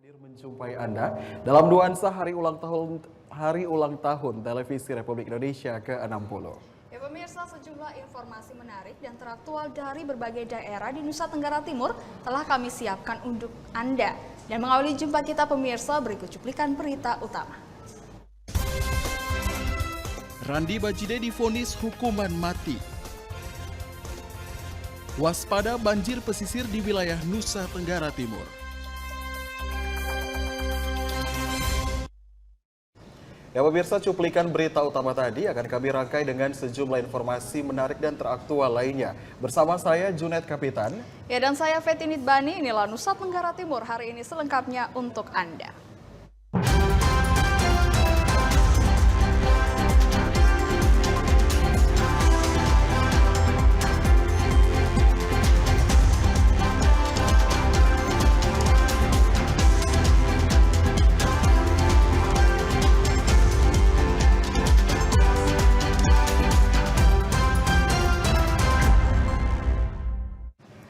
Hadir menjumpai Anda dalam nuansa hari ulang tahun Televisi Republik Indonesia ke-60. Ya pemirsa, sejumlah informasi menarik dan teraktual dari berbagai daerah di Nusa Tenggara Timur telah kami siapkan untuk Anda. Dan mengawali jumpa kita pemirsa, berikut cuplikan berita utama. Randi Bajide divonis hukuman mati. Waspada banjir pesisir di wilayah Nusa Tenggara Timur. Ya pemirsa, cuplikan berita utama tadi akan kami rangkai dengan sejumlah informasi menarik dan teraktual lainnya. Bersama saya Junet Kapitan. Ya dan saya Fetinit Bani, inilah Nusa Tenggara Timur hari ini selengkapnya untuk Anda.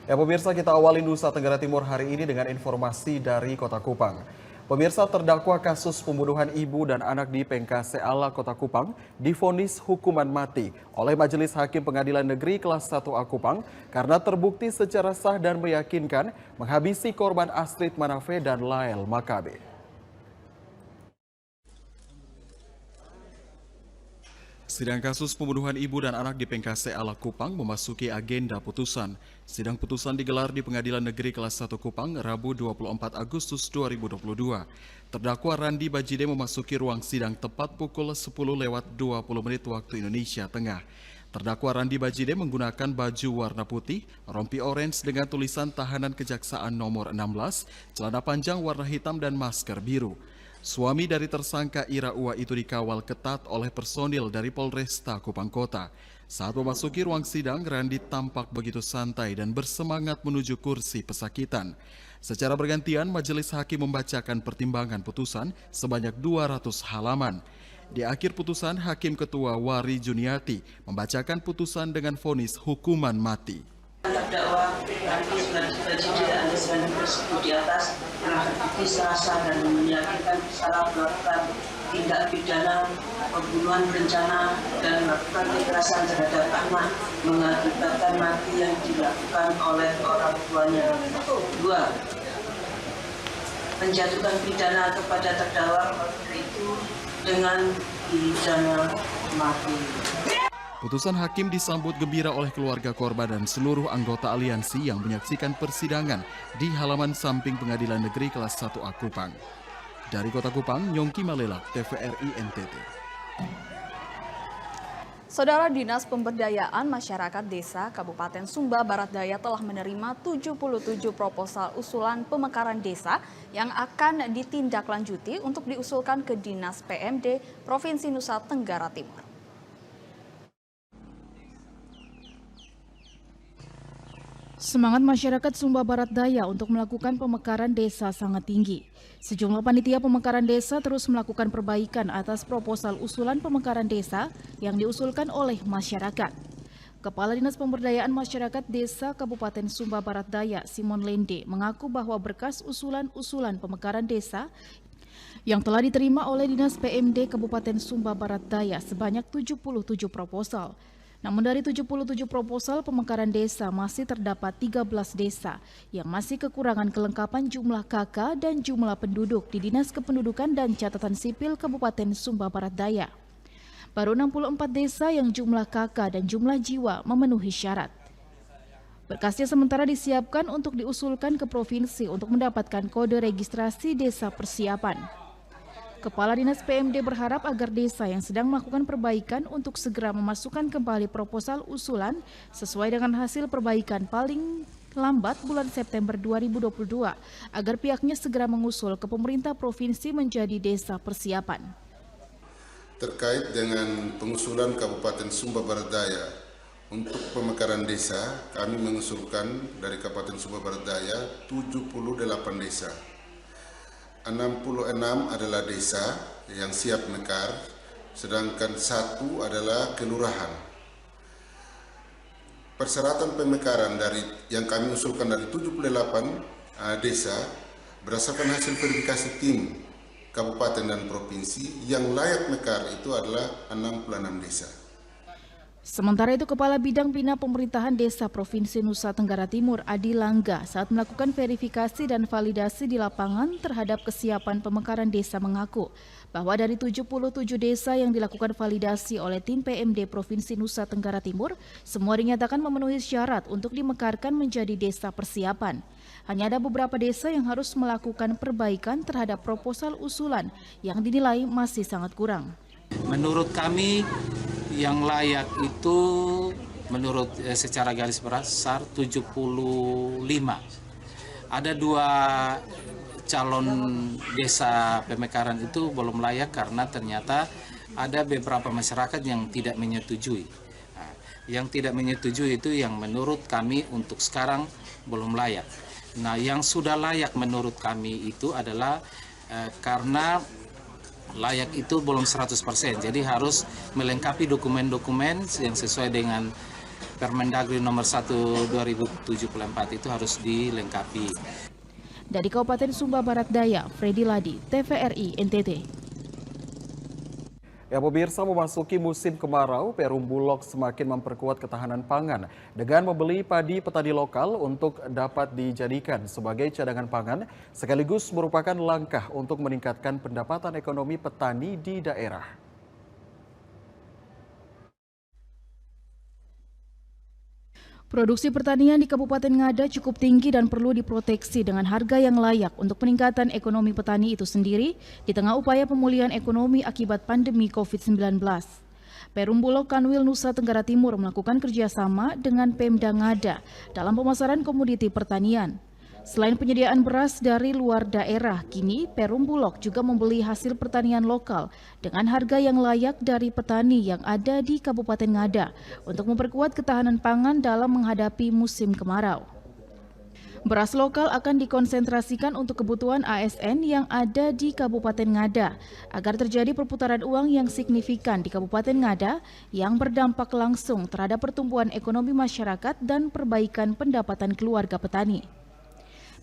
Ya pemirsa, kita awali Nusa Tenggara Timur hari ini dengan informasi dari Kota Kupang. Pemirsa, terdakwa kasus pembunuhan ibu dan anak di Pengkase Ala, Kota Kupang divonis hukuman mati oleh Majelis Hakim Pengadilan Negeri Kelas 1A Kupang karena terbukti secara sah dan meyakinkan menghabisi korban Astrid Manafe dan Lael Makabe. Sidang kasus pembunuhan ibu dan anak di Pengkase Ala Kupang memasuki agenda putusan. Sidang putusan digelar di Pengadilan Negeri Kelas 1 Kupang Rabu 24 Agustus 2022. Terdakwa Randi Bajide memasuki ruang sidang tepat pukul 10:20 waktu Indonesia Tengah. Terdakwa Randi Bajide menggunakan baju warna putih, rompi orange dengan tulisan tahanan kejaksaan nomor 16, celana panjang warna hitam dan masker biru. Suami dari tersangka Ira Ua itu dikawal ketat oleh personil dari Polresta Kupang Kota. Saat memasuki ruang sidang, Randi tampak begitu santai dan bersemangat menuju kursi pesakitan. Secara bergantian, majelis hakim membacakan pertimbangan putusan sebanyak 200 halaman. Di akhir putusan, Hakim Ketua Wari Juniati membacakan putusan dengan vonis hukuman mati. Terdakwa Randi Bajide alias Randi tersebut di atas telah terbukti secara sah dan meyakinkan bersalah melakukan tindak pidana pembunuhan berencana dan melakukan kekerasan terhadap anak mengakibatkan mati yang dilakukan oleh orang tuanya. 2. Menjatuhkan pidana kepada terdakwa itu dengan pidana mati. Putusan hakim disambut gembira oleh keluarga korban dan seluruh anggota aliansi yang menyaksikan persidangan di halaman samping Pengadilan Negeri Kelas 1A Kupang. Dari Kota Kupang, Yongki Malelak, TVRI NTT. Saudara, Dinas Pemberdayaan Masyarakat Desa Kabupaten Sumba Barat Daya telah menerima 77 proposal usulan pemekaran desa yang akan ditindaklanjuti untuk diusulkan ke Dinas PMD Provinsi Nusa Tenggara Timur. Semangat masyarakat Sumba Barat Daya untuk melakukan pemekaran desa sangat tinggi. Sejumlah panitia pemekaran desa terus melakukan perbaikan atas proposal usulan pemekaran desa yang diusulkan oleh masyarakat. Kepala Dinas Pemberdayaan Masyarakat Desa Kabupaten Sumba Barat Daya, Simon Lende, mengaku bahwa berkas usulan-usulan pemekaran desa yang telah diterima oleh Dinas PMD Kabupaten Sumba Barat Daya sebanyak 77 proposal. Namun dari 77 proposal pemekaran desa masih terdapat 13 desa yang masih kekurangan kelengkapan jumlah KK dan jumlah penduduk di Dinas Kependudukan dan Catatan Sipil Kabupaten Sumba Barat Daya. Baru 64 desa yang jumlah KK dan jumlah jiwa memenuhi syarat. Berkasnya sementara disiapkan untuk diusulkan ke provinsi untuk mendapatkan kode registrasi desa persiapan. Kepala Dinas PMD berharap agar desa yang sedang melakukan perbaikan untuk segera memasukkan kembali proposal usulan sesuai dengan hasil perbaikan paling lambat bulan September 2022 agar pihaknya segera mengusul ke pemerintah provinsi menjadi desa persiapan. Terkait dengan pengusulan Kabupaten Sumba Barat Daya untuk pemekaran desa, kami mengusulkan dari Kabupaten Sumba Barat Daya 78 desa. 66 adalah desa yang siap mekar, sedangkan 1 adalah kelurahan. Persyaratan pemekaran dari yang kami usulkan dari 78 desa Berdasarkan hasil verifikasi tim kabupaten dan provinsi, yang layak mekar itu adalah 66 desa. Sementara itu, Kepala Bidang Bina Pemerintahan Desa Provinsi Nusa Tenggara Timur, Adi Langga, saat melakukan verifikasi dan validasi di lapangan terhadap kesiapan pemekaran desa mengaku bahwa dari 77 desa yang dilakukan validasi oleh tim PMD Provinsi Nusa Tenggara Timur, semua dinyatakan memenuhi syarat untuk dimekarkan menjadi desa persiapan. Hanya ada beberapa desa yang harus melakukan perbaikan terhadap proposal usulan yang dinilai masih sangat kurang. Menurut kami yang layak itu menurut secara garis besar 75. Ada 2 calon desa pemekaran itu belum layak karena ternyata ada beberapa masyarakat yang tidak menyetujui. Nah, yang tidak menyetujui itu yang menurut kami untuk sekarang belum layak. Nah, yang sudah layak menurut kami itu adalah karena layak itu belum 100%, jadi harus melengkapi dokumen-dokumen yang sesuai dengan Permendagri nomor 1 2074 itu harus dilengkapi. Dari Kabupaten Sumba Barat Daya, Freddy Ladi, TVRI NTT. Ya pemirsa, memasuki musim kemarau, Perum Bulog semakin memperkuat ketahanan pangan dengan membeli padi petani lokal untuk dapat dijadikan sebagai cadangan pangan, sekaligus merupakan langkah untuk meningkatkan pendapatan ekonomi petani di daerah. Produksi pertanian di Kabupaten Ngada cukup tinggi dan perlu diproteksi dengan harga yang layak untuk peningkatan ekonomi petani itu sendiri di tengah upaya pemulihan ekonomi akibat pandemi COVID-19. Perum Bulog Kanwil Nusa Tenggara Timur melakukan kerjasama dengan Pemda Ngada dalam pemasaran komoditi pertanian. Selain penyediaan beras dari luar daerah, kini Perum Bulog juga membeli hasil pertanian lokal dengan harga yang layak dari petani yang ada di Kabupaten Ngada untuk memperkuat ketahanan pangan dalam menghadapi musim kemarau. Beras lokal akan dikonsentrasikan untuk kebutuhan ASN yang ada di Kabupaten Ngada agar terjadi perputaran uang yang signifikan di Kabupaten Ngada yang berdampak langsung terhadap pertumbuhan ekonomi masyarakat dan perbaikan pendapatan keluarga petani.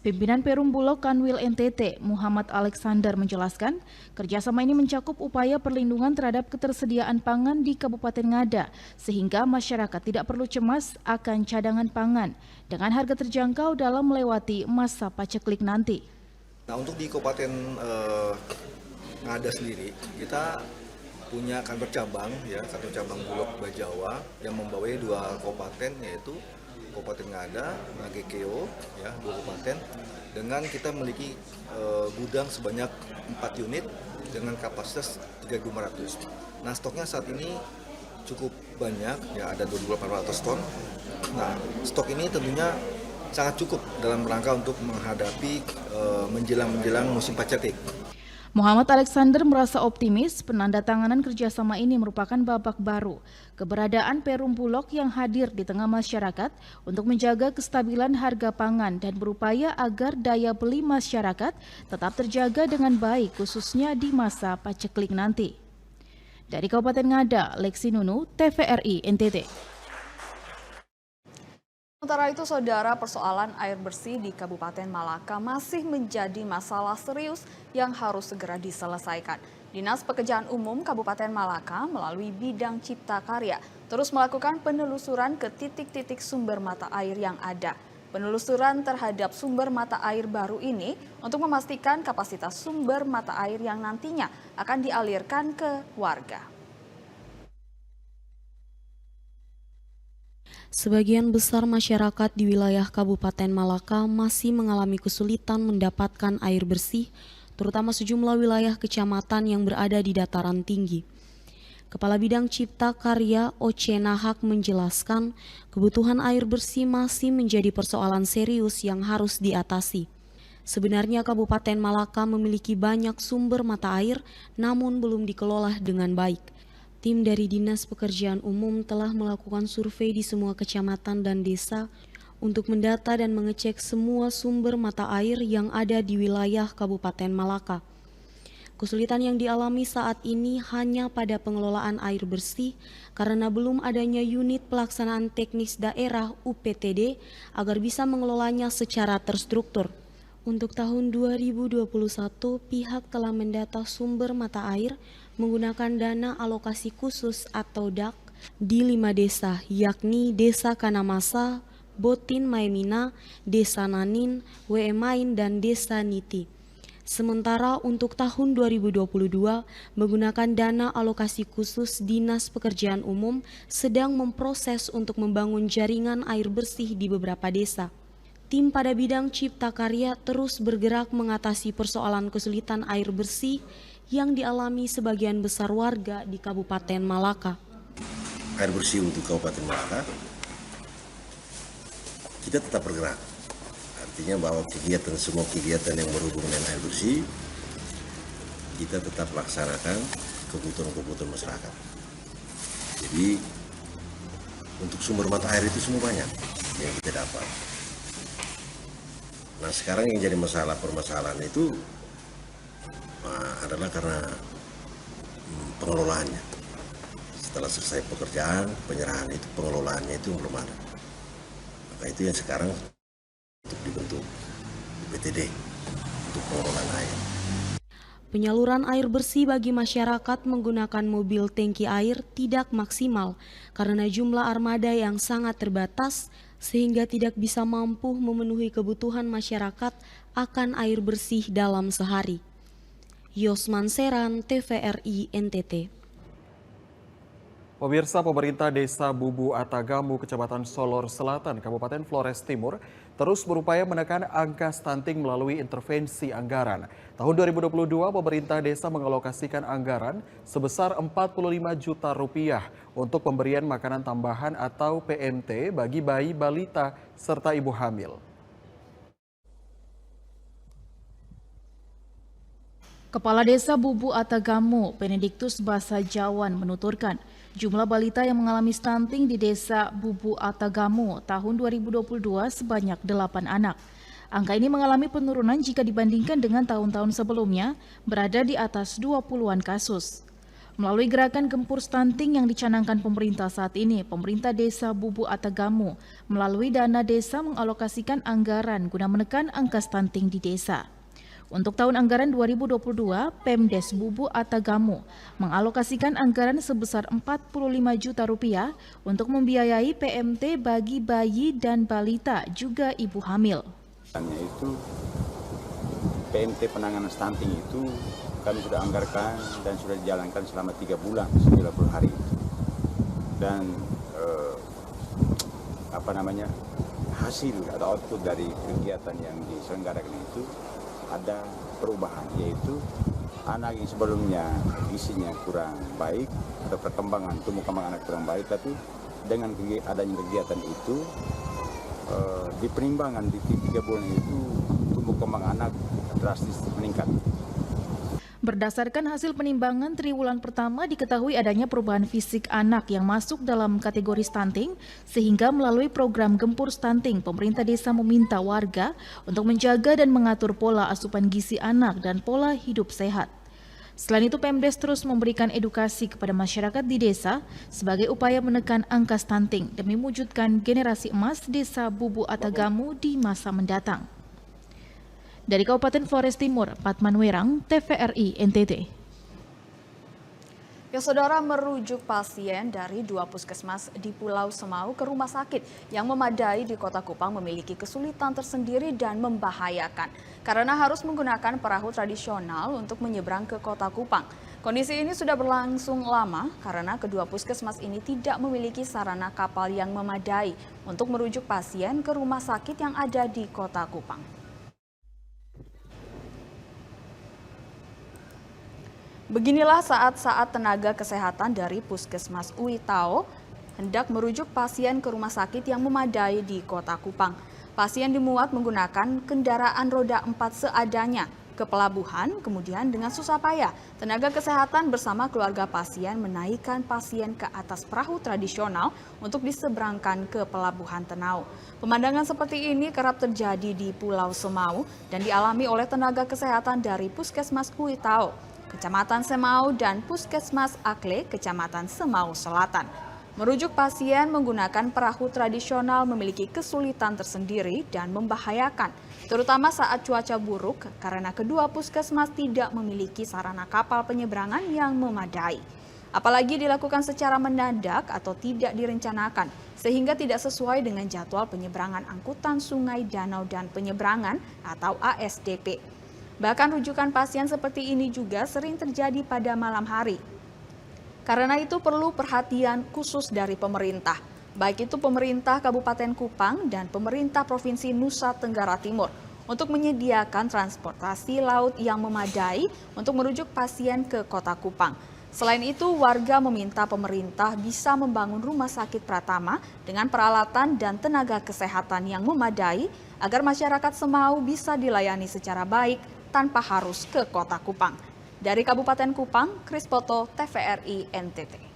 Pimpinan Perum Bulog Kanwil NTT, Muhammad Alexander menjelaskan, kerjasama ini mencakup upaya perlindungan terhadap ketersediaan pangan di Kabupaten Ngada, sehingga masyarakat tidak perlu cemas akan cadangan pangan dengan harga terjangkau dalam melewati masa paceklik nanti. Nah, untuk di Kabupaten Ngada sendiri, kita punya kantor cabang, kantor cabang Bulog Bajawa yang membawai 2 kabupaten, yaitu Kabupaten Ngada, Ngagekeo, 2 kabupaten, dengan kita memiliki gudang sebanyak 4 unit dengan kapasitas 3.500. Nah, stoknya saat ini cukup banyak, ada 2.800 ton. Nah, stok ini tentunya sangat cukup dalam rangka untuk menghadapi menjelang musim paceklik. Muhammad Alexander merasa optimis penandatanganan kerjasama ini merupakan babak baru keberadaan Perum Bulog yang hadir di tengah masyarakat untuk menjaga kestabilan harga pangan dan berupaya agar daya beli masyarakat tetap terjaga dengan baik khususnya di masa paceklik nanti. Dari Kabupaten Ngada, Lexi Nunu, TVRI NTT. Sementara itu, saudara, persoalan air bersih di Kabupaten Malaka masih menjadi masalah serius yang harus segera diselesaikan. Dinas Pekerjaan Umum Kabupaten Malaka melalui bidang Cipta Karya terus melakukan penelusuran ke titik-titik sumber mata air yang ada. Penelusuran terhadap sumber mata air baru ini untuk memastikan kapasitas sumber mata air yang nantinya akan dialirkan ke warga. Sebagian besar masyarakat di wilayah Kabupaten Malaka masih mengalami kesulitan mendapatkan air bersih, terutama sejumlah wilayah kecamatan yang berada di dataran tinggi. Kepala Bidang Cipta Karya Oce Nahak menjelaskan, kebutuhan air bersih masih menjadi persoalan serius yang harus diatasi. Sebenarnya Kabupaten Malaka memiliki banyak sumber mata air, namun belum dikelola dengan baik. Tim dari Dinas Pekerjaan Umum telah melakukan survei di semua kecamatan dan desa untuk mendata dan mengecek semua sumber mata air yang ada di wilayah Kabupaten Malaka. Kesulitan yang dialami saat ini hanya pada pengelolaan air bersih karena belum adanya unit pelaksanaan teknis daerah UPTD agar bisa mengelolanya secara terstruktur. Untuk tahun 2021, pihak telah mendata sumber mata air menggunakan dana alokasi khusus atau DAK di 5 desa, yakni Desa Kanamasa, Botin Maemina, Desa Nanin, Main, dan Desa Niti. Sementara untuk tahun 2022, menggunakan dana alokasi khusus Dinas Pekerjaan Umum sedang memproses untuk membangun jaringan air bersih di beberapa desa. Tim pada bidang cipta karya terus bergerak mengatasi persoalan kesulitan air bersih yang dialami sebagian besar warga di Kabupaten Malaka. Air bersih untuk Kabupaten Malaka, kita tetap bergerak. Artinya bahwa semua kegiatan yang berhubungan dengan air bersih, kita tetap laksanakan kebutuhan masyarakat. Jadi, untuk sumber mata air itu semua banyak yang kita dapat. Nah, sekarang yang jadi permasalahan itu adalah karena pengelolaannya. Setelah selesai pekerjaan, penyerahan itu, pengelolaannya itu belum ada. Maka itu yang sekarang untuk dibentuk BPTD untuk pengelolaan air. Penyaluran air bersih bagi masyarakat menggunakan mobil tangki air tidak maksimal karena jumlah armada yang sangat terbatas sehingga tidak bisa mampu memenuhi kebutuhan masyarakat akan air bersih dalam sehari. Yosman Seran, TVRI NTT. Pemirsa, pemerintah Desa Bubu Atagamu, Kecamatan Solor Selatan, Kabupaten Flores Timur, terus berupaya menekan angka stunting melalui intervensi anggaran. Tahun 2022, pemerintah desa mengalokasikan anggaran sebesar 45 juta rupiah untuk pemberian makanan tambahan atau PMT bagi bayi balita serta ibu hamil. Kepala Desa Bubu Atagamu, Benediktus Basa Jawan menuturkan, jumlah balita yang mengalami stunting di Desa Bubu Atagamu tahun 2022 sebanyak 8 anak. Angka ini mengalami penurunan jika dibandingkan dengan tahun-tahun sebelumnya, berada di atas 20-an kasus. Melalui gerakan gempur stunting yang dicanangkan pemerintah saat ini, pemerintah Desa Bubu Atagamu melalui dana desa mengalokasikan anggaran guna menekan angka stunting di desa. Untuk tahun anggaran 2022, Pemdes Bubu Atagamu mengalokasikan anggaran sebesar 45 juta rupiah untuk membiayai PMT bagi bayi dan balita juga ibu hamil. Itu PMT penanganan stunting itu kami sudah anggarkan dan sudah dijalankan selama 3 bulan 90 hari dan hasil atau output dari kegiatan yang diselenggarakan itu ada perubahan, yaitu anak yang sebelumnya isinya kurang baik atau perkembangan tumbuh kembang anak kurang baik, tapi dengan adanya kegiatan itu di penimbangan di 3 bulan itu tumbuh kembang anak drastis meningkat. Berdasarkan hasil penimbangan triwulan pertama diketahui adanya perubahan fisik anak yang masuk dalam kategori stunting, sehingga melalui program Gempur Stunting, pemerintah desa meminta warga untuk menjaga dan mengatur pola asupan gizi anak dan pola hidup sehat. Selain itu, Pemdes terus memberikan edukasi kepada masyarakat di desa sebagai upaya menekan angka stunting demi mewujudkan generasi emas Desa Bubu Atagamu di masa mendatang. Dari Kabupaten Flores Timur, Patman Werang, TVRI NTT. Ya, saudara, merujuk pasien dari 2 puskesmas di Pulau Semau ke rumah sakit yang memadai di Kota Kupang memiliki kesulitan tersendiri dan membahayakan karena harus menggunakan perahu tradisional untuk menyeberang ke Kota Kupang. Kondisi ini sudah berlangsung lama karena kedua puskesmas ini tidak memiliki sarana kapal yang memadai untuk merujuk pasien ke rumah sakit yang ada di Kota Kupang. Beginilah saat-saat tenaga kesehatan dari Puskesmas Uitao hendak merujuk pasien ke rumah sakit yang memadai di Kota Kupang. Pasien dimuat menggunakan kendaraan roda 4 seadanya ke pelabuhan, kemudian dengan susah payah tenaga kesehatan bersama keluarga pasien menaikkan pasien ke atas perahu tradisional untuk diseberangkan ke pelabuhan Tenau. Pemandangan seperti ini kerap terjadi di Pulau Semau dan dialami oleh tenaga kesehatan dari Puskesmas Uitao, Kecamatan Semau, dan Puskesmas Akle, Kecamatan Semau Selatan. Merujuk pasien menggunakan perahu tradisional memiliki kesulitan tersendiri dan membahayakan, terutama saat cuaca buruk karena kedua puskesmas tidak memiliki sarana kapal penyeberangan yang memadai. Apalagi dilakukan secara mendadak atau tidak direncanakan, sehingga tidak sesuai dengan jadwal penyeberangan angkutan sungai, danau, dan penyeberangan atau ASDP. Bahkan rujukan pasien seperti ini juga sering terjadi pada malam hari. Karena itu perlu perhatian khusus dari pemerintah, baik itu pemerintah Kabupaten Kupang dan pemerintah Provinsi Nusa Tenggara Timur untuk menyediakan transportasi laut yang memadai untuk merujuk pasien ke Kota Kupang. Selain itu, warga meminta pemerintah bisa membangun rumah sakit Pratama dengan peralatan dan tenaga kesehatan yang memadai agar masyarakat Semau bisa dilayani secara baik tanpa harus ke Kota Kupang. Dari Kabupaten Kupang, Kris Poto, TVRI NTT.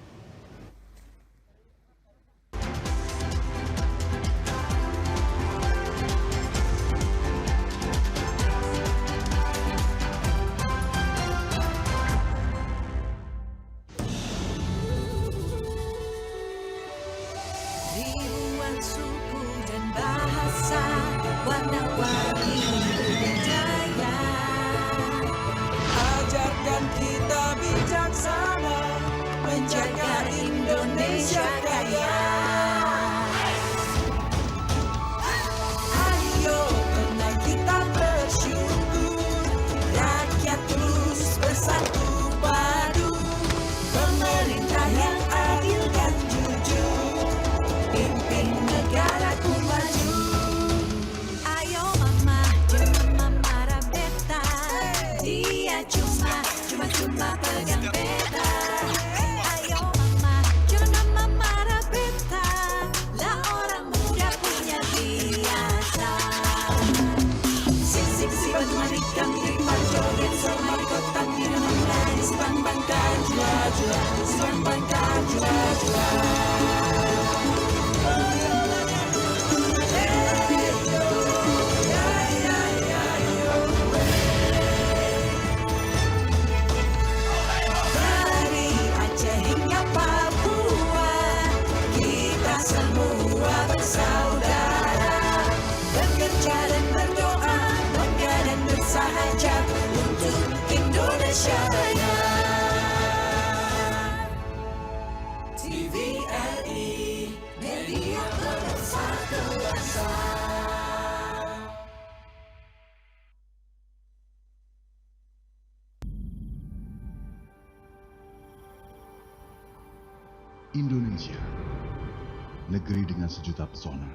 Ribuan suku dan bahasa, warna-warni budaya. Ajarkan kita bijaksana, menjaga Indonesia kaya. Ayo tenang kita bersyukur, rakyat terus bersatu padu. Pemerintah yang adil dan jujur, pimpin negaraku maju. Ayo mama, jangan mama rabeta. Dia cuma pegang peta. Ayo mama, jangan mama rabeta. Lah orang muda punya biasa. Sip bantu mari kami joget sama di kota Minamari. Sibang bangkan jua-jua, sibang bangkan jua-jua. Dari Aceh hingga Papua, kita semua bersaudara, bekerja dan berdoa, bangga dan bersahaja untuk Indonesia Raya. TVRI, media pemersatu bangsa. Indonesia, negeri dengan sejuta pesona.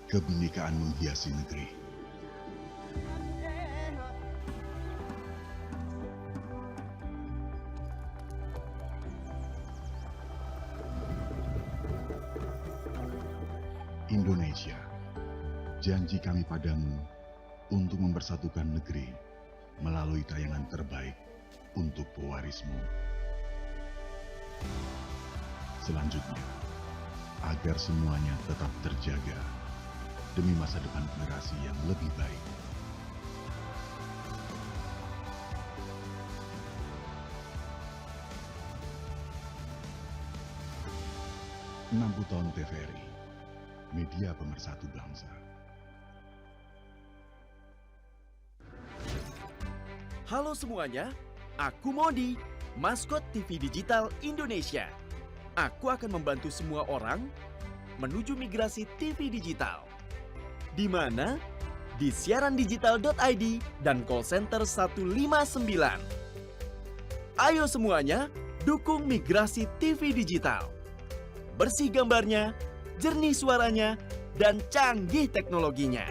Kebinekaan menghiasi negeri. Indonesia, janji kami padamu untuk mempersatukan negeri melalui tayangan terbaik untuk pewarismu. Selanjutnya, agar semuanya tetap terjaga demi masa depan generasi yang lebih baik. (60 tahun TVRI, media pemersatu bangsa). Halo semuanya, aku Modi, maskot TV Digital Indonesia. Aku akan membantu semua orang menuju migrasi TV digital. Di mana? Di siarandigital.id dan call center 159. Ayo semuanya, dukung migrasi TV digital. Bersih gambarnya, jernih suaranya, dan canggih teknologinya.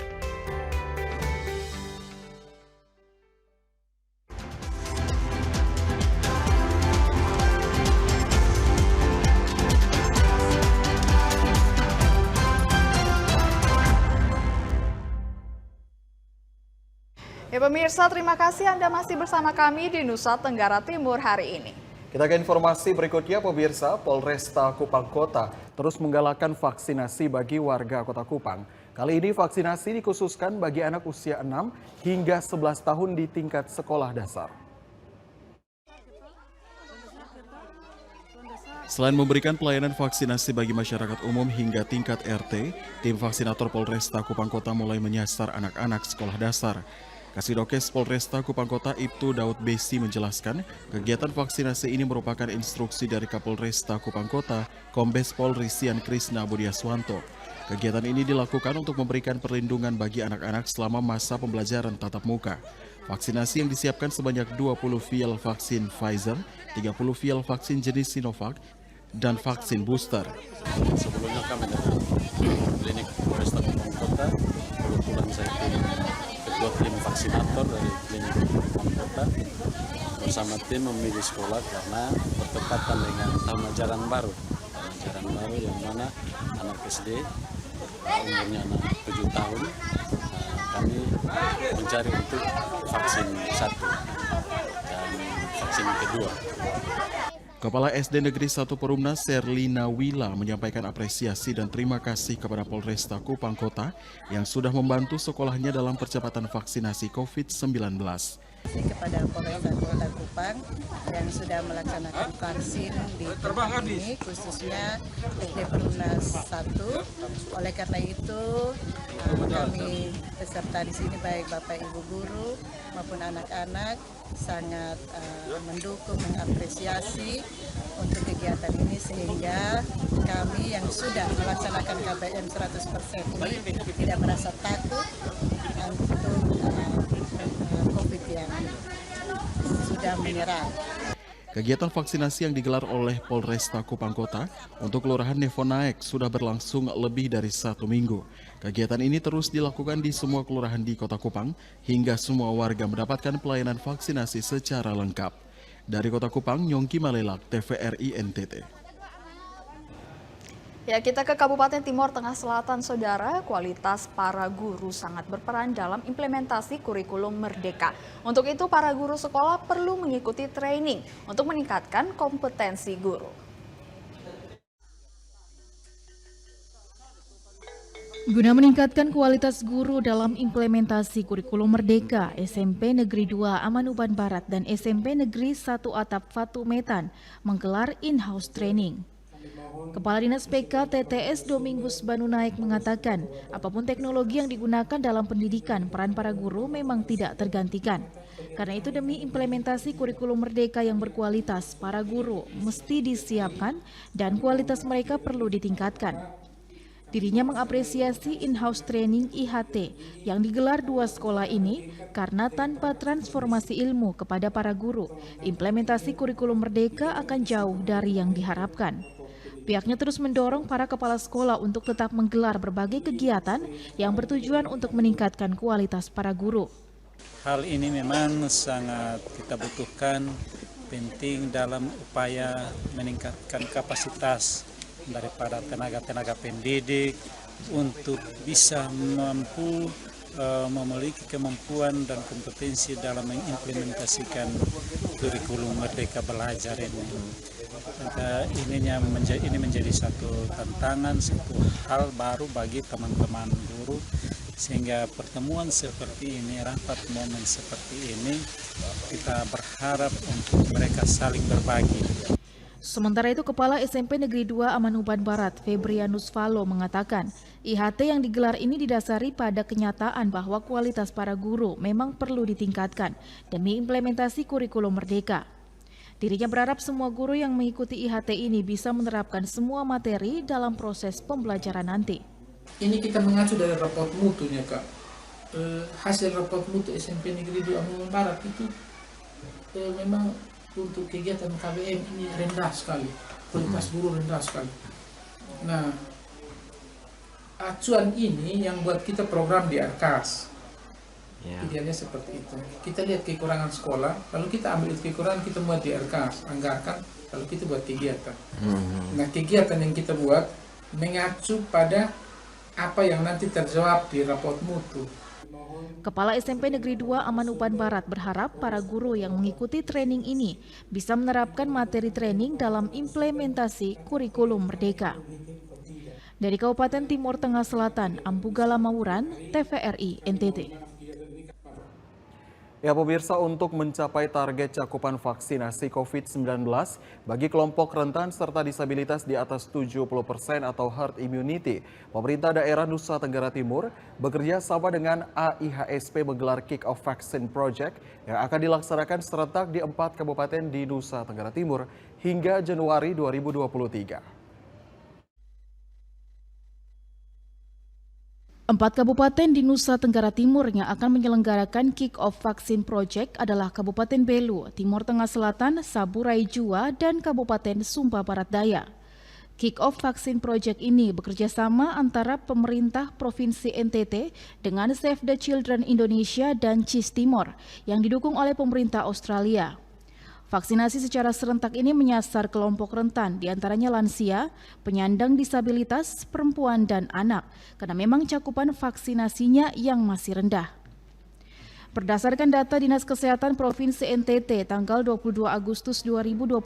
Ya pemirsa, terima kasih Anda masih bersama kami di Nusa Tenggara Timur hari ini. Kita ke informasi berikutnya, pemirsa. Polresta Kupang Kota terus menggalakkan vaksinasi bagi warga Kota Kupang. Kali ini vaksinasi dikhususkan bagi anak usia 6 hingga 11 tahun di tingkat sekolah dasar. Selain memberikan pelayanan vaksinasi bagi masyarakat umum hingga tingkat RT, tim vaksinator Polresta Kupang Kota mulai menyasar anak-anak sekolah dasar. Kasidokes Polresta Kupang Kota Ibtu Daud Besi menjelaskan, kegiatan vaksinasi ini merupakan instruksi dari Kapolresta Kupang Kota, Kombes Pol Risian Krisna Budiaswanto. Kegiatan ini dilakukan untuk memberikan perlindungan bagi anak-anak selama masa pembelajaran tatap muka. Vaksinasi yang disiapkan sebanyak 20 vial vaksin Pfizer, 30 vial vaksin jenis Sinovac, dan vaksin booster. Sebelumnya kami dari klinik Polresta Kupang Kota, kebetulan saya ketua tim vaksinator dari klinik Kupang Kota, bersama tim memilih sekolah karena bertepatan dengan tahun ajaran baru. Tahun ajaran baru yang mana anak SD, umurnya anak 7 tahun, kami mencari untuk vaksin 1 dan vaksin kedua. Kepala SD Negeri 1 Perumnas Serlina Wila menyampaikan apresiasi dan terima kasih kepada Polresta Kupang Kota yang sudah membantu sekolahnya dalam percepatan vaksinasi COVID-19. Kepada Polresta Kota Kupang yang sudah melaksanakan vaksin di tempat ini, khususnya SD Perumnas 1. Oleh karena itu, kami peserta di sini baik Bapak Ibu guru maupun anak-anak sangat mendukung, mengapresiasi untuk kegiatan ini sehingga kami yang sudah melaksanakan KBM 100% ini tidak merasa takut untuk COVID yang sudah menyerang. Kegiatan vaksinasi yang digelar oleh Polresta Kupang Kota untuk Kelurahan Nevonaek sudah berlangsung lebih dari 1 minggu. Kegiatan ini terus dilakukan di semua kelurahan di Kota Kupang hingga semua warga mendapatkan pelayanan vaksinasi secara lengkap. Dari Kota Kupang, Nyongki Malelak, TVRI NTT. Ya, kita ke Kabupaten Timur Tengah Selatan, Saudara. Kualitas para guru sangat berperan dalam implementasi kurikulum Merdeka. Untuk itu, para guru sekolah perlu mengikuti training untuk meningkatkan kompetensi guru. Guna meningkatkan kualitas guru dalam implementasi kurikulum Merdeka, SMP Negeri 2 Amanuban Barat dan SMP Negeri 1 Atap Fatu Metan menggelar in-house training. Kepala Dinas PK TTS Domingus Banunaek mengatakan, apapun teknologi yang digunakan dalam pendidikan, peran para guru memang tidak tergantikan. Karena itu demi implementasi kurikulum Merdeka yang berkualitas, para guru mesti disiapkan dan kualitas mereka perlu ditingkatkan. Dirinya mengapresiasi in-house training IHT yang digelar 2 sekolah ini karena tanpa transformasi ilmu kepada para guru, implementasi kurikulum Merdeka akan jauh dari yang diharapkan. Pihaknya terus mendorong para kepala sekolah untuk tetap menggelar berbagai kegiatan yang bertujuan untuk meningkatkan kualitas para guru. Hal ini memang sangat kita butuhkan, penting dalam upaya meningkatkan kapasitas daripada tenaga-tenaga pendidik untuk bisa mampu memiliki kemampuan dan kompetensi dalam mengimplementasikan kurikulum Merdeka Belajar ini. Ini menjadi satu tantangan, satu hal baru bagi teman-teman guru, sehingga pertemuan seperti ini, rapat momen seperti ini, kita berharap untuk mereka saling berbagi. Sementara itu, Kepala SMP Negeri 2 Amanuban Barat, Febrianus Valo mengatakan, IHT yang digelar ini didasari pada kenyataan bahwa kualitas para guru memang perlu ditingkatkan demi implementasi kurikulum Merdeka. Dirinya berharap semua guru yang mengikuti IHT ini bisa menerapkan semua materi dalam proses pembelajaran nanti. Ini kita mengacu dari raport mutunya, Kak. Hasil raport mutu SMP Negeri 2 Amanuban Barat itu memang untuk kegiatan KBM ini rendah sekali, kualitas guru rendah sekali. Nah, acuan ini yang buat kita program di Arkas. Idealnya seperti itu. Kita lihat kekurangan sekolah, lalu kita ambil kekurangan, kita buat di Arkas, anggarkan, lalu kita buat kegiatan. Nah, kegiatan yang kita buat mengacu pada apa yang nanti terjawab di raport mutu. Kepala SMP Negeri 2 Amanuban Barat berharap para guru yang mengikuti training ini bisa menerapkan materi training dalam implementasi kurikulum Merdeka. Dari Kabupaten Timur Tengah Selatan, Ampugala Mawuran, TVRI NTT. Ya pemirsa, untuk mencapai target cakupan vaksinasi COVID-19 bagi kelompok rentan serta disabilitas di atas 70% atau herd immunity, pemerintah daerah Nusa Tenggara Timur bekerja sama dengan AIHSP menggelar Kick-Off Vaccine Project yang akan dilaksanakan serentak di 4 kabupaten di Nusa Tenggara Timur hingga Januari 2023. 4 kabupaten di Nusa Tenggara Timur yang akan menyelenggarakan Kick-Off Vaccine Project adalah Kabupaten Belu, Timur Tengah Selatan, Saburai Jua, dan Kabupaten Sumba Barat Daya. Kick-Off Vaccine Project ini bekerja sama antara pemerintah Provinsi NTT dengan Save the Children Indonesia dan CIS Timor yang didukung oleh pemerintah Australia. Vaksinasi secara serentak ini menyasar kelompok rentan, diantaranya lansia, penyandang disabilitas, perempuan, dan anak, karena memang cakupan vaksinasinya yang masih rendah. Berdasarkan data Dinas Kesehatan Provinsi NTT tanggal 22 Agustus 2022,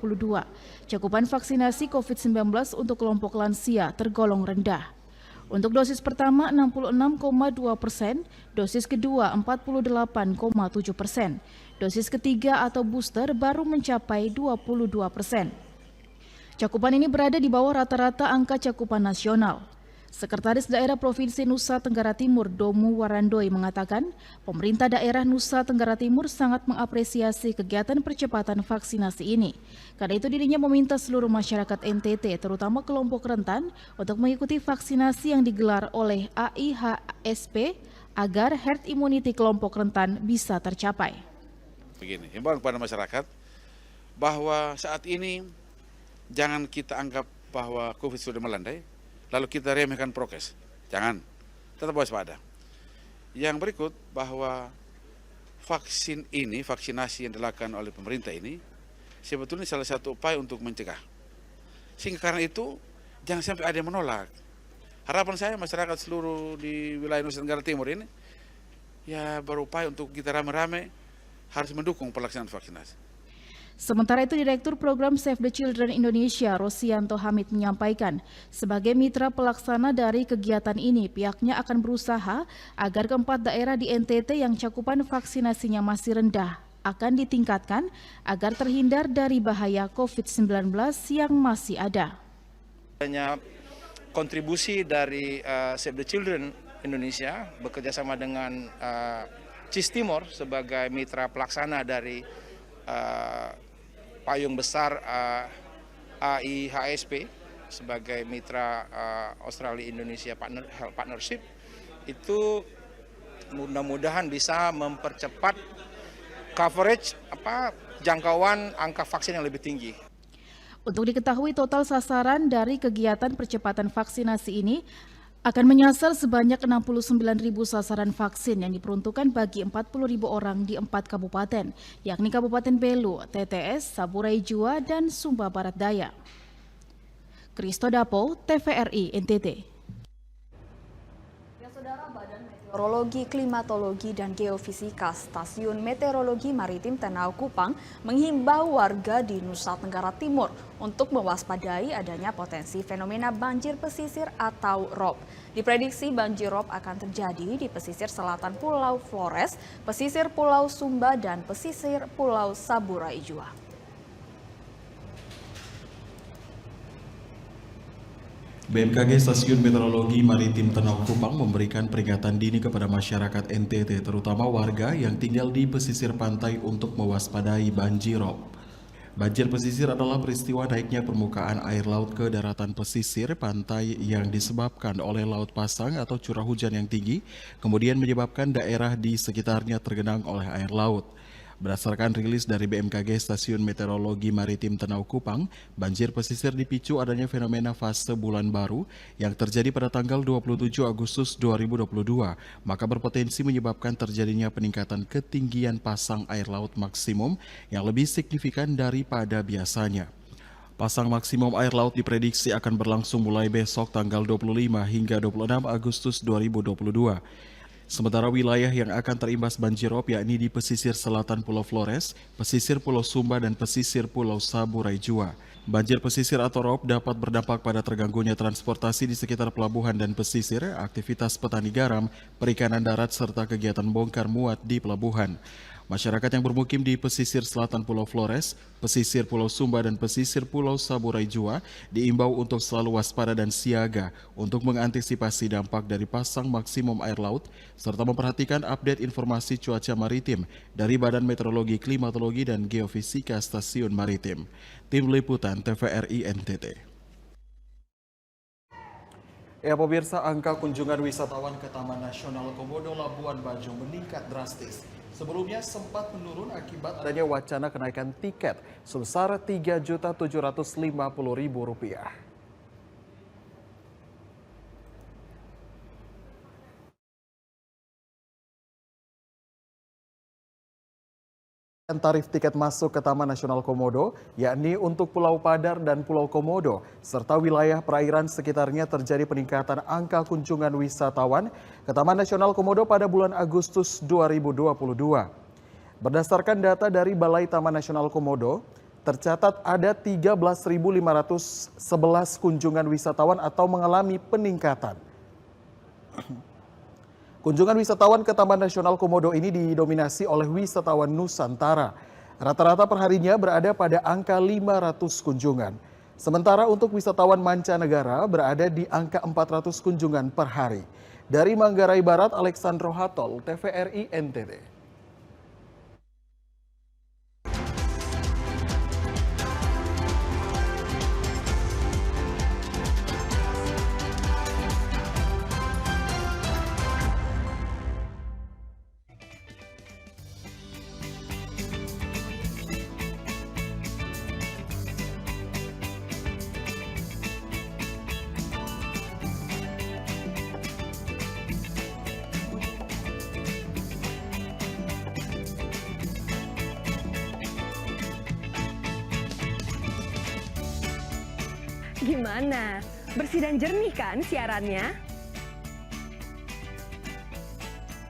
cakupan vaksinasi COVID-19 untuk kelompok lansia tergolong rendah. Untuk dosis pertama 66,2%, dosis kedua 48,7%, dosis ketiga atau booster baru mencapai 22%. Cakupan ini berada di bawah rata-rata angka cakupan nasional. Sekretaris Daerah Provinsi Nusa Tenggara Timur Domu Warandoi mengatakan, pemerintah daerah Nusa Tenggara Timur sangat mengapresiasi kegiatan percepatan vaksinasi ini. Karena itu dirinya meminta seluruh masyarakat NTT, terutama kelompok rentan, untuk mengikuti vaksinasi yang digelar oleh AIHSP agar herd immunity kelompok rentan bisa tercapai. Begini, himbauan kepada masyarakat bahwa saat ini jangan kita anggap bahwa COVID sudah melandai, lalu kita remehkan prokes. Jangan, tetap waspada. Yang berikut bahwa vaksinasi yang dilakukan oleh pemerintah ini sebetulnya salah satu upaya untuk mencegah. Sehingga karena itu jangan sampai ada yang menolak. Harapan saya masyarakat seluruh di wilayah Nusa Tenggara Timur ini ya berupaya untuk kita rame-rame harus mendukung pelaksanaan vaksinasi. Sementara itu, Direktur Program Save the Children Indonesia, Rosianto Hamid menyampaikan, sebagai mitra pelaksana dari kegiatan ini, pihaknya akan berusaha agar keempat daerah di NTT yang cakupan vaksinasinya masih rendah akan ditingkatkan agar terhindar dari bahaya COVID-19 yang masih ada. Adanya kontribusi dari Save the Children Indonesia bekerjasama dengan CIS Timor sebagai mitra pelaksana dari payung besar AIHSP sebagai mitra Australia Indonesia Health Partnership itu mudah-mudahan bisa mempercepat coverage jangkauan angka vaksin yang lebih tinggi. Untuk diketahui total sasaran dari kegiatan percepatan vaksinasi ini akan menyasar sebanyak 69.000 sasaran vaksin yang diperuntukkan bagi 40.000 orang di 4 kabupaten, yakni Kabupaten Belu, TTS, Saburai Jua, dan Sumba Barat Daya. Kristo Dapo, TVRI NTT. Meteorologi, Klimatologi, dan Geofisika Stasiun Meteorologi Maritim Tenau Kupang menghimbau warga di Nusa Tenggara Timur untuk mewaspadai adanya potensi fenomena banjir pesisir atau ROB. Diprediksi banjir ROB akan terjadi di pesisir selatan Pulau Flores, pesisir Pulau Sumba, dan pesisir Pulau Saburai Jua. BMKG Stasiun Meteorologi Maritim Tenau Kupang memberikan peringatan dini kepada masyarakat NTT, terutama warga yang tinggal di pesisir pantai untuk mewaspadai banjir rob. Banjir pesisir adalah peristiwa naiknya permukaan air laut ke daratan pesisir pantai yang disebabkan oleh laut pasang atau curah hujan yang tinggi, kemudian menyebabkan daerah di sekitarnya tergenang oleh air laut. Berdasarkan rilis dari BMKG Stasiun Meteorologi Maritim Tenau Kupang, banjir pesisir dipicu adanya fenomena fase bulan baru yang terjadi pada tanggal 27 Agustus 2022, maka berpotensi menyebabkan terjadinya peningkatan ketinggian pasang air laut maksimum yang lebih signifikan daripada biasanya. Pasang maksimum air laut diprediksi akan berlangsung mulai besok tanggal 25 hingga 26 Agustus 2022. Sementara wilayah yang akan terimbas banjir rob yakni di pesisir selatan Pulau Flores, pesisir Pulau Sumba, dan pesisir Pulau Saburai Jua. Banjir pesisir atau rob dapat berdampak pada terganggunya transportasi di sekitar pelabuhan dan pesisir, aktivitas petani garam, perikanan darat, serta kegiatan bongkar muat di pelabuhan. Masyarakat yang bermukim di pesisir selatan Pulau Flores, pesisir Pulau Sumba, dan pesisir Pulau Saburai Jua diimbau untuk selalu waspada dan siaga untuk mengantisipasi dampak dari pasang maksimum air laut serta memperhatikan update informasi cuaca maritim dari Badan Meteorologi, Klimatologi, dan Geofisika Stasiun Maritim. Tim Liputan TVRI NTT. Ya pemirsa, angka kunjungan wisatawan ke Taman Nasional Komodo Labuan Bajo meningkat drastis. Sebelumnya sempat menurun akibat adanya wacana kenaikan tiket sebesar Rp3.750.000. Tarif tiket masuk ke Taman Nasional Komodo, yakni untuk Pulau Padar dan Pulau Komodo, serta wilayah perairan sekitarnya terjadi peningkatan angka kunjungan wisatawan ke Taman Nasional Komodo pada bulan Agustus 2022. Berdasarkan data dari Balai Taman Nasional Komodo, tercatat ada 13.511 kunjungan wisatawan atau mengalami peningkatan. Kunjungan wisatawan ke Taman Nasional Komodo ini didominasi oleh wisatawan Nusantara. Rata-rata perharinya berada pada angka 500 kunjungan. Sementara untuk wisatawan mancanegara berada di angka 400 kunjungan per hari. Dari Manggarai Barat, Alexandro Hatol, TVRI NTT. Gimana? Bersih dan jernih kan siarannya?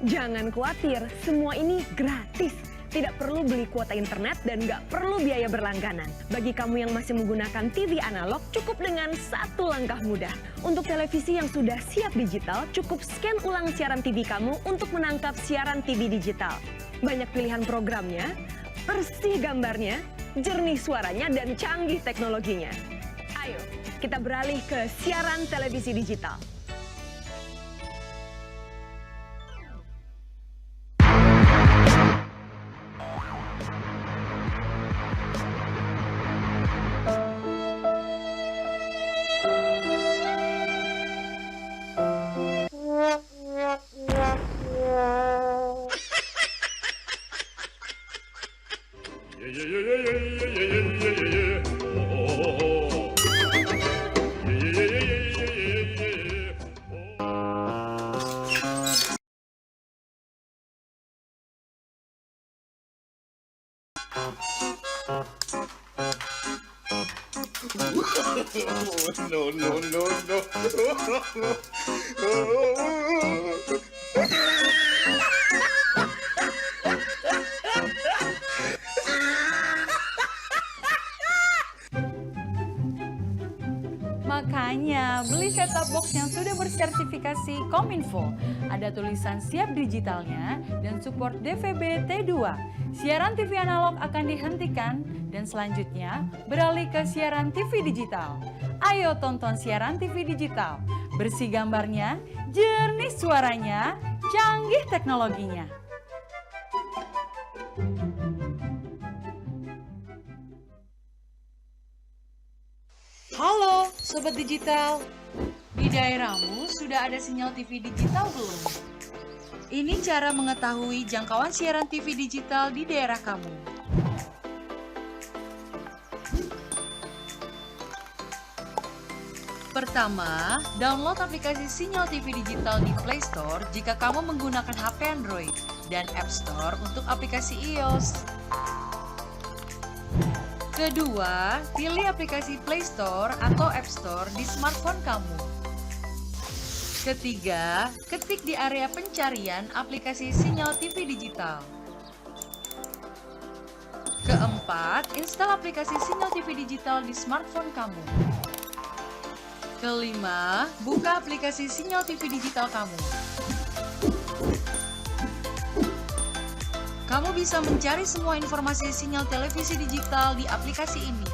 Jangan khawatir, semua ini gratis. Tidak perlu beli kuota internet dan nggak perlu biaya berlangganan. Bagi kamu yang masih menggunakan TV analog, cukup dengan satu langkah mudah. Untuk televisi yang sudah siap digital, cukup scan ulang siaran TV kamu untuk menangkap siaran TV digital. Banyak pilihan programnya, bersih gambarnya, jernih suaranya, dan canggih teknologinya. Ayo, kita beralih ke siaran televisi digital. Makanya, beli set-top box yang sudah bersertifikasi Kominfo. Ada tulisan siap digitalnya dan support DVB T2. Siaran TV analog akan dihentikan dan selanjutnya beralih ke siaran TV digital. Ayo tonton siaran TV digital. Bersih gambarnya, jernih suaranya, canggih teknologinya. Halo Sobat Digital, di daerahmu sudah ada sinyal TV digital belum? Ini cara mengetahui jangkauan siaran TV digital di daerah kamu. Pertama, download aplikasi sinyal TV digital di Play Store jika kamu menggunakan HP Android dan App Store untuk aplikasi iOS. Kedua, pilih aplikasi Play Store atau App Store di smartphone kamu. Ketiga, ketik di area pencarian aplikasi sinyal TV digital. Keempat, install aplikasi sinyal TV digital di smartphone kamu. Kelima, buka aplikasi sinyal TV digital kamu. Kamu bisa mencari semua informasi sinyal televisi digital di aplikasi ini.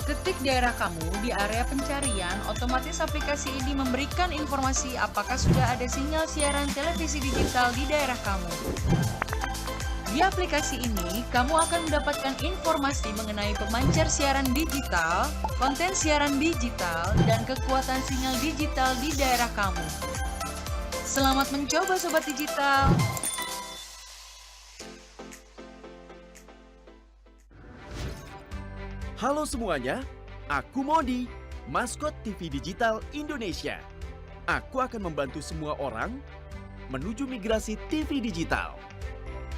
Ketik daerah kamu di area pencarian, otomatis aplikasi ini memberikan informasi apakah sudah ada sinyal siaran televisi digital di daerah kamu. Di aplikasi ini, kamu akan mendapatkan informasi mengenai pemancar siaran digital, konten siaran digital, dan kekuatan sinyal digital di daerah kamu. Selamat mencoba Sobat Digital! Halo semuanya, aku Modi, maskot TV Digital Indonesia. Aku akan membantu semua orang menuju migrasi TV digital.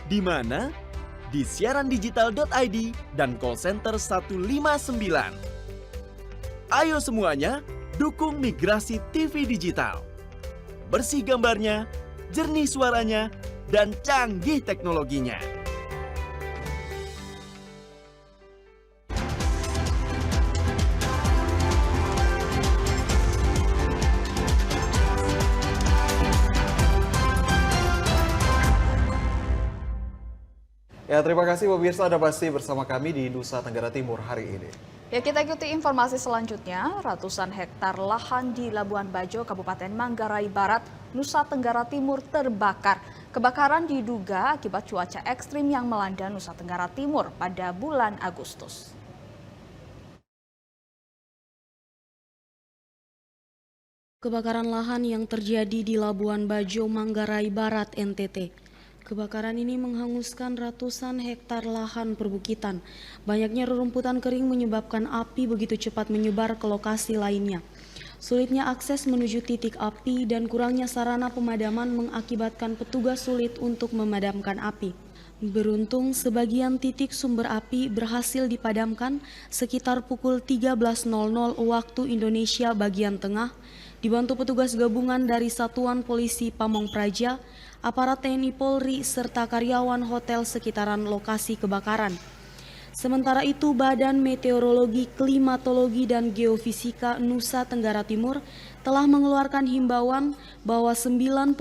Di mana? Di siarandigital.id dan call center 159. Ayo semuanya, dukung migrasi TV digital. Bersih gambarnya, jernih suaranya, dan canggih teknologinya. Ya, terima kasih pemirsa, Anda masih bersama kami di Nusa Tenggara Timur hari ini. Ya, kita ikuti informasi selanjutnya. Ratusan hektar lahan di Labuan Bajo, Kabupaten Manggarai Barat, Nusa Tenggara Timur terbakar. Kebakaran diduga akibat cuaca ekstrim yang melanda Nusa Tenggara Timur pada bulan Agustus. Kebakaran lahan yang terjadi di Labuan Bajo, Manggarai Barat, NTT. Kebakaran ini menghanguskan ratusan hektar lahan perbukitan. Banyaknya rerumputan kering menyebabkan api begitu cepat menyebar ke lokasi lainnya. Sulitnya akses menuju titik api dan kurangnya sarana pemadaman mengakibatkan petugas sulit untuk memadamkan api. Beruntung sebagian titik sumber api berhasil dipadamkan sekitar pukul 13.00 waktu Indonesia bagian tengah, dibantu petugas gabungan dari Satuan Polisi Pamong Praja, aparat TNI Polri, serta karyawan hotel sekitaran lokasi kebakaran. Sementara itu, Badan Meteorologi, Klimatologi, dan Geofisika Nusa Tenggara Timur telah mengeluarkan himbauan bahwa 90%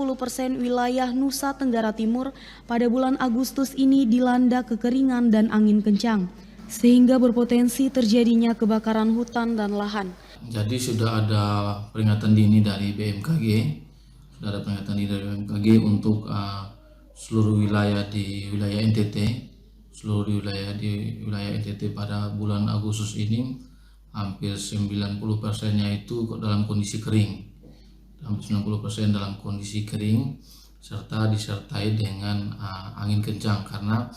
wilayah Nusa Tenggara Timur pada bulan Agustus ini dilanda kekeringan dan angin kencang, sehingga berpotensi terjadinya kebakaran hutan dan lahan. Jadi sudah ada peringatan dini dari BMKG, untuk seluruh wilayah di wilayah NTT. Seluruh wilayah di wilayah NTT pada bulan Agustus ini hampir 90%-nya itu dalam kondisi kering. Hampir 90% dalam kondisi kering serta disertai dengan angin kencang, karena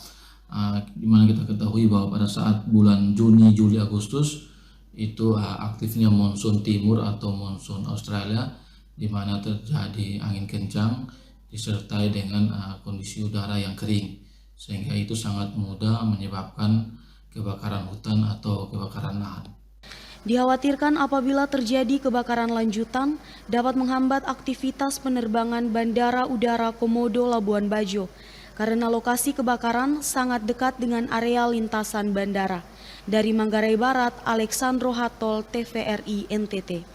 dimana kita ketahui bahwa pada saat bulan Juni, Juli, Agustus itu aktifnya monsun timur atau monsun Australia, di mana terjadi angin kencang disertai dengan kondisi udara yang kering, sehingga itu sangat mudah menyebabkan kebakaran hutan atau kebakaran lahan. Dikhawatirkan apabila terjadi kebakaran lanjutan dapat menghambat aktivitas penerbangan Bandara Udara Komodo Labuan Bajo karena lokasi kebakaran sangat dekat dengan area lintasan bandara. Dari Manggarai Barat, Alexandro Hatol, TVRI NTT.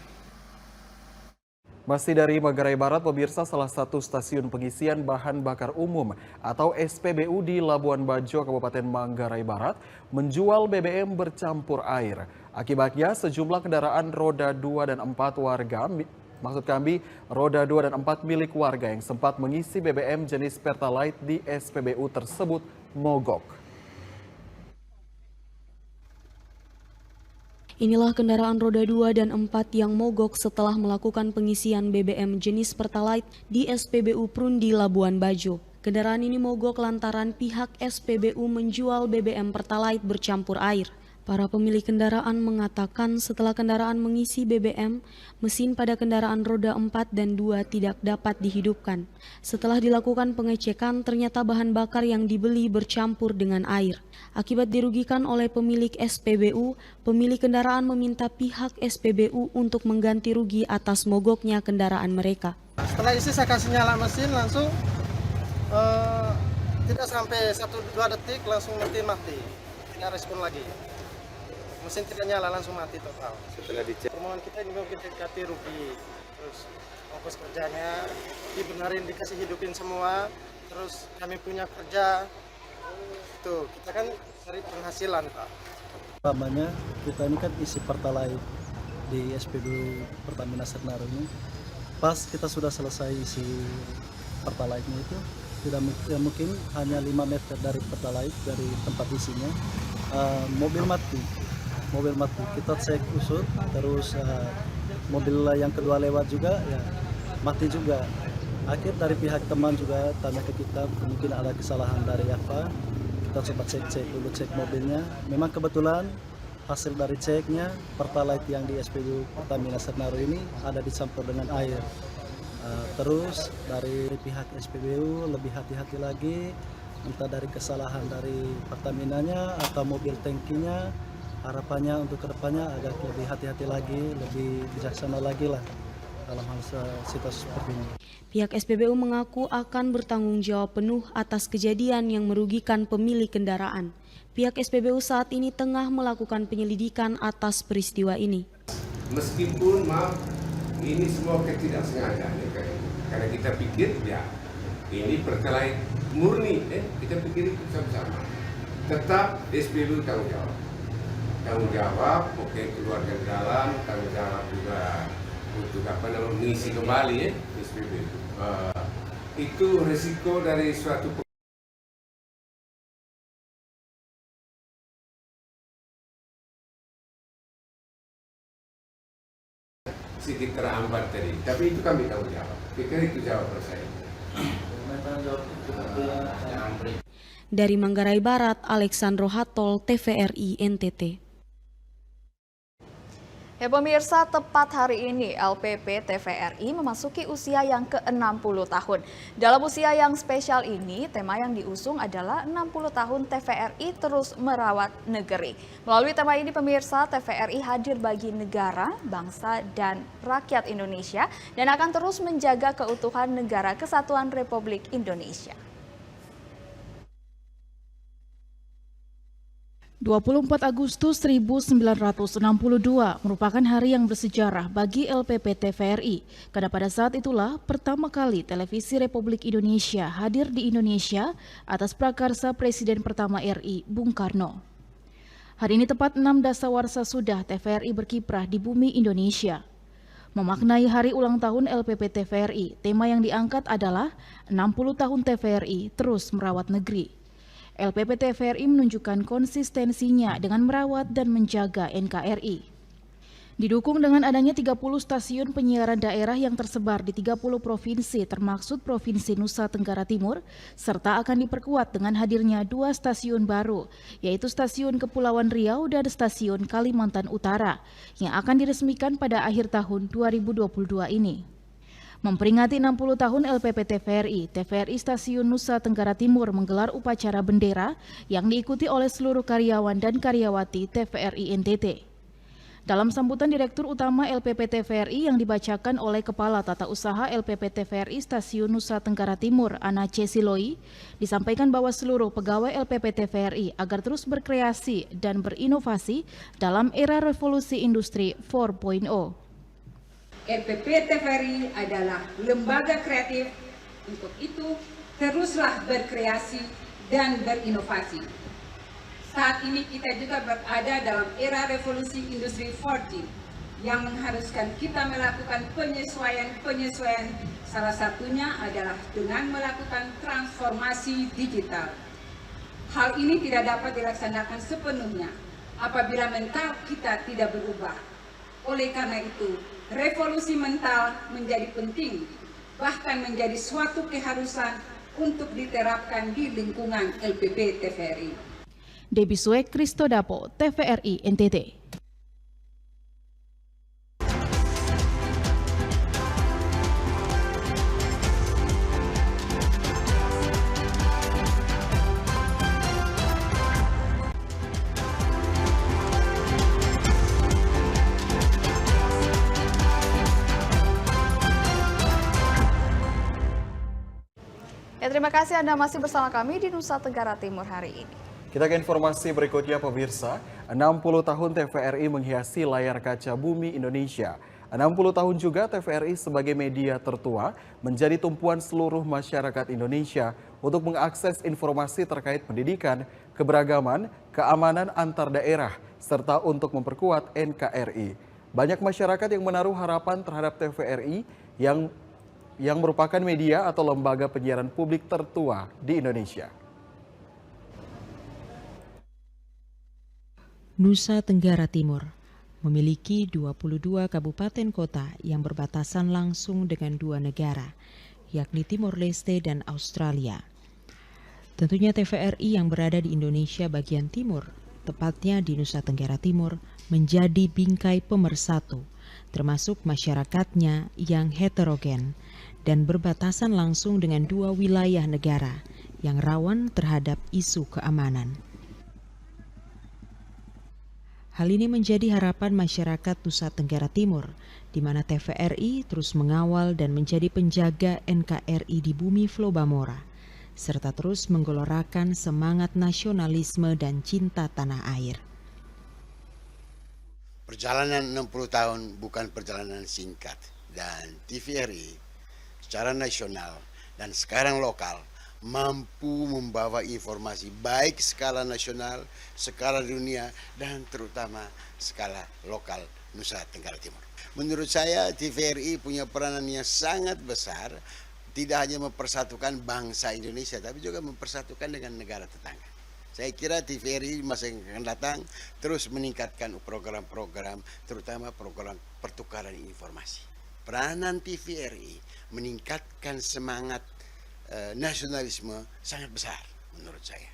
Masih dari Manggarai Barat, pemirsa, salah satu stasiun pengisian bahan bakar umum atau SPBU di Labuan Bajo, Kabupaten Manggarai Barat, menjual BBM bercampur air. Akibatnya sejumlah kendaraan roda 2 dan 4 warga, roda 2 dan 4 milik warga yang sempat mengisi BBM jenis Pertalite di SPBU tersebut mogok. Inilah kendaraan roda 2 dan 4 yang mogok setelah melakukan pengisian BBM jenis Pertalite di SPBU Prundi Labuan Bajo. Kendaraan ini mogok lantaran pihak SPBU menjual BBM Pertalite bercampur air. Para pemilik kendaraan mengatakan setelah kendaraan mengisi BBM, mesin pada kendaraan roda 4 dan 2 tidak dapat dihidupkan. Setelah dilakukan pengecekan, ternyata bahan bakar yang dibeli bercampur dengan air. Akibat dirugikan oleh pemilik SPBU, pemilik kendaraan meminta pihak SPBU untuk mengganti rugi atas mogoknya kendaraan mereka. Setelah isi saya kasih nyala mesin langsung tidak sampai 1-2 detik langsung mesin mati, nggak respon lagi. Mesin tidak nyala, langsung mati total. Setelah dicek, permohonan kita juga kita dikati rugi, terus ongkos kerjanya dibenarin, dikasih hidupin semua, terus kami punya kerja itu kita kan cari penghasilan Pak. Utamanya kita ini kan isi Pertalite di SPBU Pertamina Senaru ini. Pas kita sudah selesai isi Pertalite-nya itu tidak mungkin hanya 5 meter dari Pertalite dari tempat isinya mobil mati. Kita cek usut, terus mobil yang kedua lewat juga ya mati juga. Akhir dari pihak teman juga tanya ke kita mungkin ada kesalahan dari apa. Kita coba cek dulu cek mobilnya. Memang kebetulan hasil dari ceknya Pertalite yang di SPBU Pertamina Senaru ini ada dicampur dengan air. Terus dari pihak SPBU lebih hati-hati lagi, entah dari kesalahan dari Pertaminanya atau mobil tangkinya. Harapannya untuk kedepannya agak lebih hati-hati lagi, lebih bijaksana lagi lah dalam hal situasi seperti ini. Pihak SPBU mengaku akan bertanggung jawab penuh atas kejadian yang merugikan pemilik kendaraan. Pihak SPBU saat ini tengah melakukan penyelidikan atas peristiwa ini. Meskipun maaf, ini semua ketidaksengajaan karena kita pikir ya ini Pertalite murni, kita pikir itu sama-sama. Tetap SPBU tanggung jawab, oke, keluarga dalam tanggung jawab juga untuk mengisi kembali SPBU. Itu resiko dari suatu sedikit terhambat tadi, tapi itu kami tanggung jawab. Pikir itu jawaban saya. Dari Manggarai Barat, Alexandro Hatol, TVRI NTT. Ya pemirsa, tepat hari ini LPP TVRI memasuki usia yang ke-60 tahun. Dalam usia yang spesial ini, tema yang diusung adalah 60 tahun TVRI terus merawat negeri. Melalui tema ini pemirsa, TVRI hadir bagi negara, bangsa, dan rakyat Indonesia dan akan terus menjaga keutuhan Negara Kesatuan Republik Indonesia. 24 Agustus 1962 merupakan hari yang bersejarah bagi LPP TVRI, karena pada saat itulah pertama kali Televisi Republik Indonesia hadir di Indonesia atas prakarsa Presiden pertama RI, Bung Karno. Hari ini tepat 6 dasawarsa sudah TVRI berkiprah di bumi Indonesia. Memaknai hari ulang tahun LPP TVRI, tema yang diangkat adalah 60 tahun TVRI terus merawat negeri. LPP TVRI menunjukkan konsistensinya dengan merawat dan menjaga NKRI. Didukung dengan adanya 30 stasiun penyiaran daerah yang tersebar di 30 provinsi termaksud Provinsi Nusa Tenggara Timur, serta akan diperkuat dengan hadirnya 2 stasiun baru, yaitu Stasiun Kepulauan Riau dan Stasiun Kalimantan Utara, yang akan diresmikan pada akhir tahun 2022 ini. Memperingati 60 tahun LPP TVRI, TVRI Stasiun Nusa Tenggara Timur menggelar upacara bendera yang diikuti oleh seluruh karyawan dan karyawati TVRI NTT. Dalam sambutan Direktur Utama LPP TVRI yang dibacakan oleh Kepala Tata Usaha LPP TVRI Stasiun Nusa Tenggara Timur, Ana C. Siloi, disampaikan bahwa seluruh pegawai LPP TVRI agar terus berkreasi dan berinovasi dalam era revolusi industri 4.0. LPP TVRI adalah lembaga kreatif, untuk itu teruslah berkreasi dan berinovasi. Saat ini kita juga berada dalam era revolusi industri 4.0 yang mengharuskan kita melakukan penyesuaian, salah satunya adalah dengan melakukan transformasi digital. Hal ini tidak dapat dilaksanakan sepenuhnya apabila mental kita tidak berubah. Oleh karena itu, revolusi mental menjadi penting, bahkan menjadi suatu keharusan untuk diterapkan di lingkungan LPP TVRI. Debbie Suek, Kristo Dapo, TVRI NTT. Terima kasih Anda masih bersama kami di Nusa Tenggara Timur hari ini. Kita ke informasi berikutnya pemirsa. 60 tahun TVRI menghiasi layar kaca bumi Indonesia. 60 tahun juga TVRI sebagai media tertua menjadi tumpuan seluruh masyarakat Indonesia untuk mengakses informasi terkait pendidikan, keberagaman, keamanan antar daerah, serta untuk memperkuat NKRI. Banyak masyarakat yang menaruh harapan terhadap TVRI yang merupakan media atau lembaga penyiaran publik tertua di Indonesia. Nusa Tenggara Timur memiliki 22 kabupaten kota yang berbatasan langsung dengan 2 negara, yakni Timor Leste dan Australia. Tentunya TVRI yang berada di Indonesia bagian timur, tepatnya di Nusa Tenggara Timur, menjadi bingkai pemersatu, termasuk masyarakatnya yang heterogen dan berbatasan langsung dengan 2 wilayah negara yang rawan terhadap isu keamanan. Hal ini menjadi harapan masyarakat Nusa Tenggara Timur, di mana TVRI terus mengawal dan menjadi penjaga NKRI di bumi Flobamora, serta terus menggelorakan semangat nasionalisme dan cinta tanah air. Perjalanan 60 tahun bukan perjalanan singkat, dan TVRI secara nasional dan sekarang lokal mampu membawa informasi baik skala nasional, skala dunia, dan terutama skala lokal Nusa Tenggara Timur. Menurut saya TVRI punya peranan yang sangat besar, tidak hanya mempersatukan bangsa Indonesia, tapi juga mempersatukan dengan negara tetangga. Saya kira TVRI masa yang akan datang terus meningkatkan program-program, terutama program pertukaran informasi. Peranan TVRI meningkatkan semangat nasionalisme sangat besar menurut saya.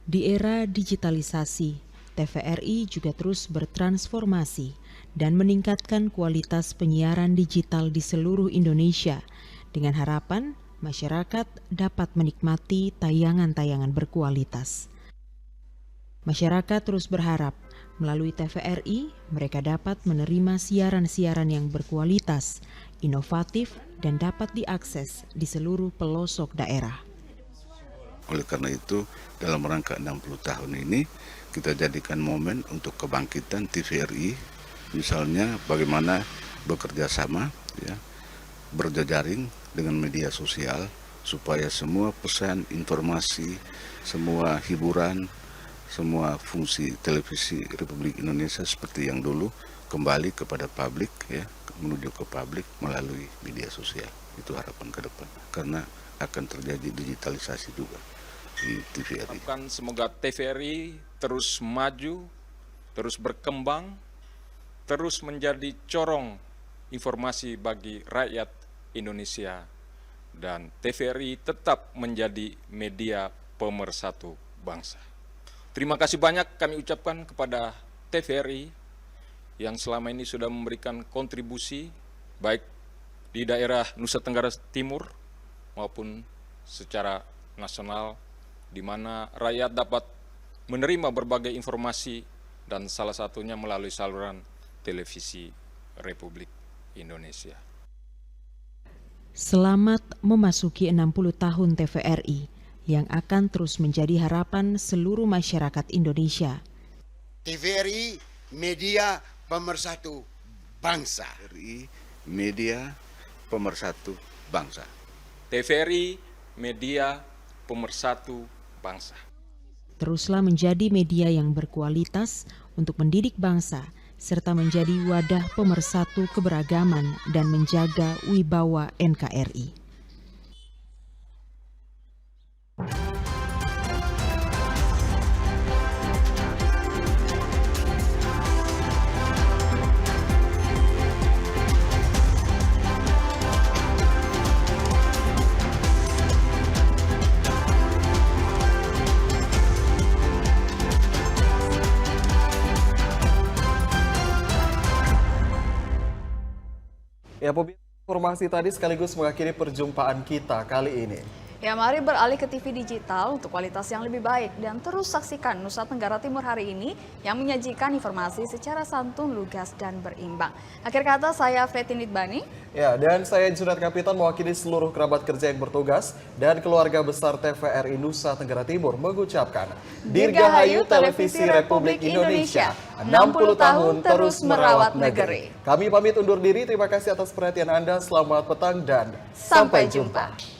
Di era digitalisasi, TVRI juga terus bertransformasi dan meningkatkan kualitas penyiaran digital di seluruh Indonesia dengan harapan masyarakat dapat menikmati tayangan-tayangan berkualitas. Masyarakat terus berharap melalui TVRI mereka dapat menerima siaran-siaran yang berkualitas, inovatif, dan dapat diakses di seluruh pelosok daerah. Oleh karena itu, dalam rangka 60 tahun ini, kita jadikan momen untuk kebangkitan TVRI, misalnya bagaimana bekerja sama, ya, berjejaring dengan media sosial, supaya semua pesan, informasi, semua hiburan, semua fungsi televisi Republik Indonesia seperti yang dulu kembali kepada publik, ya, menuju ke publik melalui media sosial. Itu harapan ke depan, karena akan terjadi digitalisasi juga di TVRI. Semoga TVRI terus maju, terus berkembang, terus menjadi corong informasi bagi rakyat Indonesia, dan TVRI tetap menjadi media pemersatu bangsa. Terima kasih banyak kami ucapkan kepada TVRI yang selama ini sudah memberikan kontribusi baik di daerah Nusa Tenggara Timur maupun secara nasional, di mana rakyat dapat menerima berbagai informasi dan salah satunya melalui saluran televisi Republik Indonesia. Selamat memasuki 60 tahun TVRI yang akan terus menjadi harapan seluruh masyarakat Indonesia. TVRI media pemersatu bangsa. TVRI media pemersatu bangsa. TVRI media pemersatu bangsa. Teruslah menjadi media yang berkualitas untuk mendidik bangsa, serta menjadi wadah pemersatu keberagaman dan menjaga wibawa NKRI. Ya, pemirsa, informasi tadi sekaligus mengakhiri perjumpaan kita kali ini. Ya, mari beralih ke TV digital untuk kualitas yang lebih baik dan terus saksikan Nusa Tenggara Timur hari ini yang menyajikan informasi secara santun, lugas, dan berimbang. Akhir kata, saya Fetinit Bani. Ya, dan saya Junat Kapitan mewakili seluruh kerabat kerja yang bertugas dan keluarga besar TVRI Nusa Tenggara Timur mengucapkan Dirgahayu Televisi Republik Indonesia, 60 tahun terus merawat negeri. Kami pamit undur diri, terima kasih atas perhatian Anda, selamat petang dan sampai jumpa.